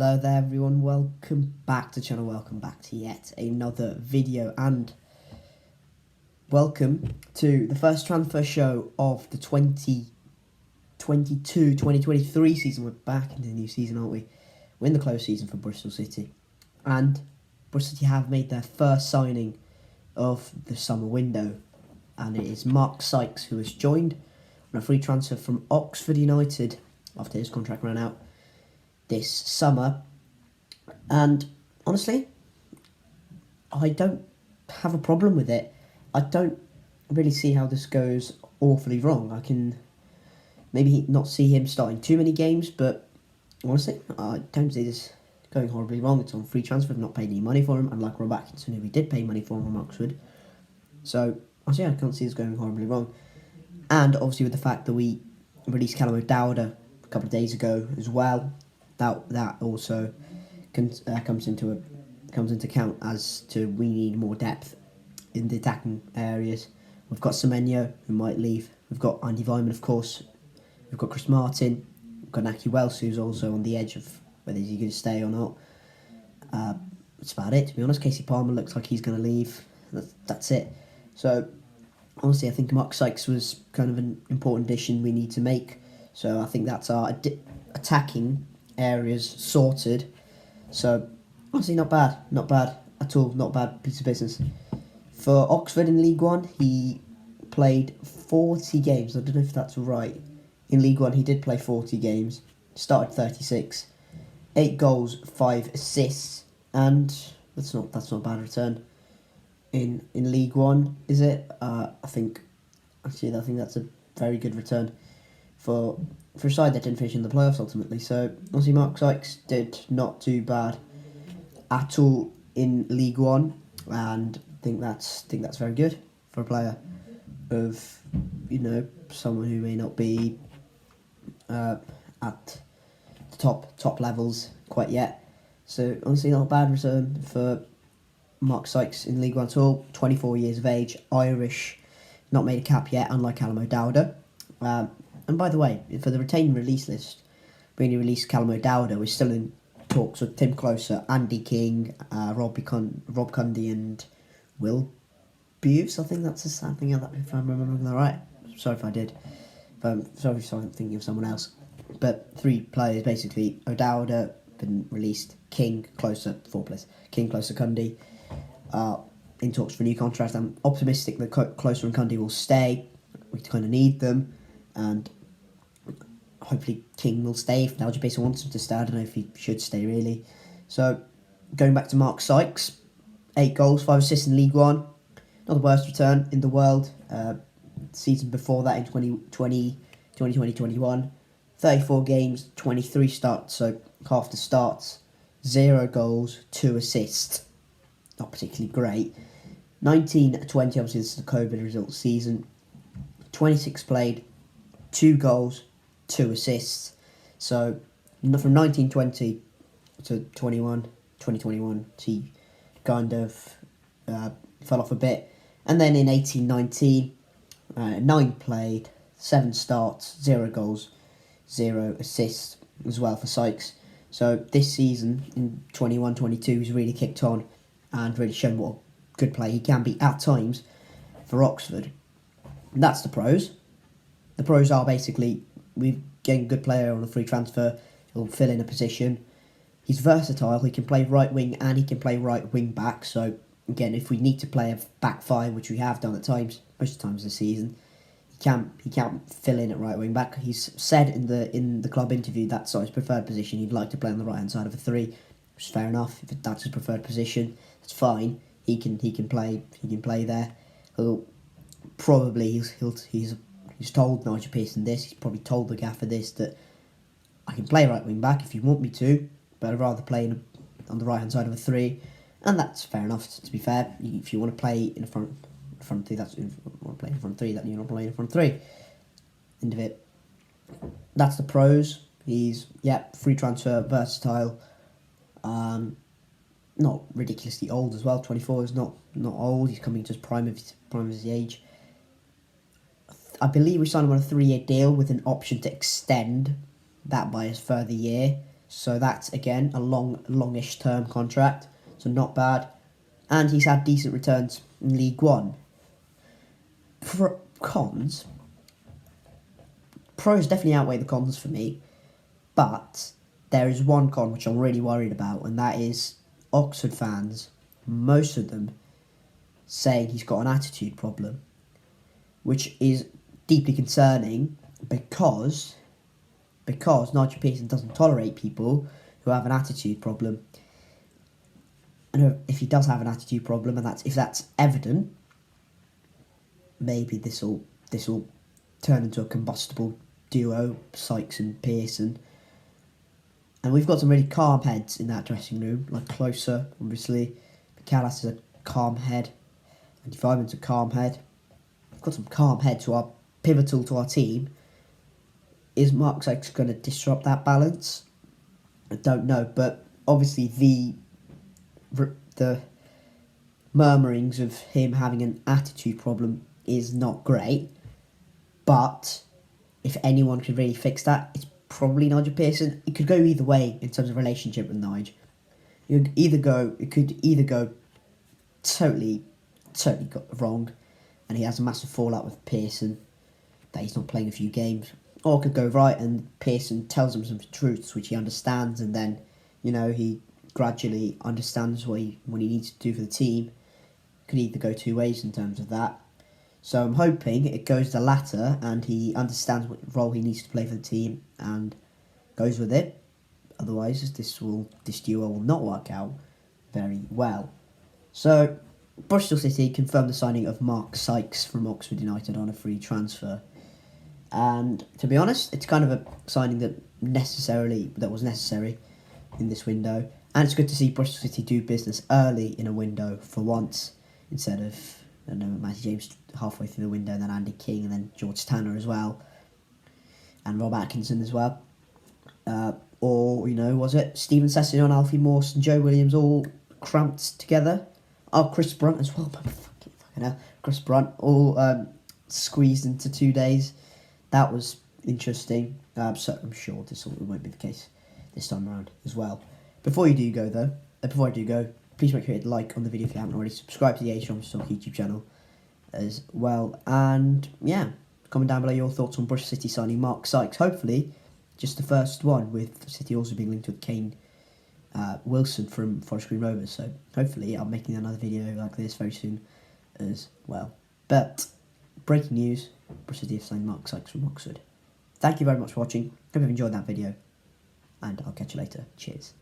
Hello there everyone, welcome back to the channel, welcome back to yet another video, and welcome to the first transfer show of the 2022-2023 season. We're back into the new season, aren't we? We're in the close season for Bristol City, and Bristol City have made their first signing of the summer window, and it is Mark Sykes, who has joined on a free transfer from Oxford United after his contract ran out this summer. And honestly, I don't have a problem with it. I don't really see how this goes awfully wrong. I can maybe not see him starting too many games, but honestly, I don't see this going horribly wrong. It's on free transfer. I've not paid any money for him, unlike Rob Atkinson, who we did pay money for from Oxford. So honestly, I can't see this going horribly wrong. And obviously with the fact that we released Callum O'Dowda a couple of days ago as well, that also comes into account as to we need more depth in the attacking areas. We've got Semenyo, who might leave. We've got Andy Vyman, of course. We've got Chris Martin. We've got Naki Wells, who's also on the edge of whether he's going to stay or not. That's about it, to be honest. Casey Palmer looks like he's going to leave. That's it. So honestly, I think Mark Sykes was kind of an important addition we need to make. So I think that's our attacking areas sorted. So honestly, not bad at all, not a bad piece of business. For Oxford in League One, he played 40 games. I don't know if that's right. In League One, he did play 40 games, started 36, 8 goals, 5 assists, and that's not a bad return in League One, is it? I think that's a very good return for a side that didn't finish in the playoffs ultimately. So obviously Mark Sykes did not too bad at all in League One, and I think that's very good for a player of, someone who may not be at the top levels quite yet. So honestly, not a bad return for Mark Sykes in League One at all. 24 years of age, Irish, not made a cap yet, unlike Callum O'Dowda. And by the way, for the retained release list, we only released Callum O'Dowda. We're still in talks with Tim Closer, Andy King, Rob Cundy, and Will Buse. I think that's I think if I'm remembering that right. Sorry if I did. Sorry if I'm thinking of someone else. But 3 players basically. O'Dowda been released. King, Closer, 4 players. King, Closer, Cundy. In talks for a new contract. I'm optimistic that Closer and Cundy will stay. We kind of need them, and hopefully King will stay if Nigel Pearson wants him to stay. I don't know if he should stay really. So going back to Mark Sykes, 8 goals, 5 assists in League One. Not the worst return in the world. Season before that in 2020-21, 34 games, 23 starts, so half the starts, 0 goals, 2 assists. Not particularly great. 19-20, obviously this is the COVID result season. 26 played, 2 goals, 2 assists. So from 1920 to 2021, he kind of fell off a bit. And then in 18-19, 9 played, 7 starts, 0 goals, 0 assists as well for Sykes. So this season in 21-22, he's really kicked on and really shown what a good player he can be at times for Oxford. And that's the pros. The pros are basically we're getting a good player on a free transfer. He'll fill in a position. He's versatile. He can play right wing and he can play right wing back. So again, if we need to play a back 5, which we have done at times, most of the times this season, he can fill in at right wing back. He's said in the club interview that's his preferred position. He'd like to play on the right hand side of a 3, which is fair enough. If that's his preferred position, that's fine. He can play there. He's told Nigel Pearson this. He's probably told the gaffer this, that I can play right wing back if you want me to, but I'd rather play on the right hand side of a 3, and that's fair enough. To be fair, if you want to play in front 3, that's if you want to play in front 3. That you're not playing in front 3. End of it. That's the pros. He's free transfer, versatile. Not ridiculously old as well. 24 is not old. He's coming to his prime of his age. I believe we signed him on a 3-year deal with an option to extend that by a further year. So that's, again, a longish term contract. So not bad. And he's had decent returns in League One. Cons. Pros definitely outweigh the cons for me. But there is one con which I'm really worried about, and that is Oxford fans, most of them, saying he's got an attitude problem, which is deeply concerning because Nigel Pearson doesn't tolerate people who have an attitude problem. And if he does have an attitude problem, and if that's evident, maybe this will turn into a combustible duo, Sykes and Pearson. And we've got some really calm heads in that dressing room, like Closer, obviously. McAllis is a calm head. Andy Fireman's a calm head. We've got some calm heads who are pivotal to our team. Is Mark Sykes going to disrupt that balance? I don't know, but obviously the murmurings of him having an attitude problem is not great. But if anyone could really fix that, it's probably Nigel Pearson. It could go either way in terms of relationship with Nigel. It could either go totally got wrong, and he has a massive fallout with Pearson that he's not playing a few games, or it could go right and Pearson tells him some truths which he understands, and then he gradually understands what he needs to do for the team. It could either go two ways in terms of that. So I'm hoping it goes the latter, and he understands what role he needs to play for the team and goes with it. Otherwise, this duo will not work out very well. So Bristol City confirmed the signing of Mark Sykes from Oxford United on a free transfer. And to be honest, it's kind of a signing that was necessary in this window. And it's good to see Bristol City do business early in a window for once, instead of Matty James halfway through the window, and then Andy King, and then George Tanner as well, and Rob Atkinson as well. Was it Stephen Sessignon, Alfie Morse, and Joe Williams all cramped together? Oh, Chris Brunt as well. Fucking hell. Chris Brunt all squeezed into 2 days. That was interesting. So I'm sure this won't be the case this time around as well. Before I do go, please make sure you hit like on the video if you haven't already. Subscribe to the H-Rom Stock YouTube channel as well. And yeah, comment down below your thoughts on Bristol City signing Mark Sykes. Hopefully, just the first one, with City also being linked with Kane Wilson from Forest Green Rovers. So hopefully I'm making another video like this very soon as well. But breaking news, Bristol City have signed Mark Sykes from Oxford. Thank you very much for watching. Hope you've enjoyed that video, and I'll catch you later. Cheers.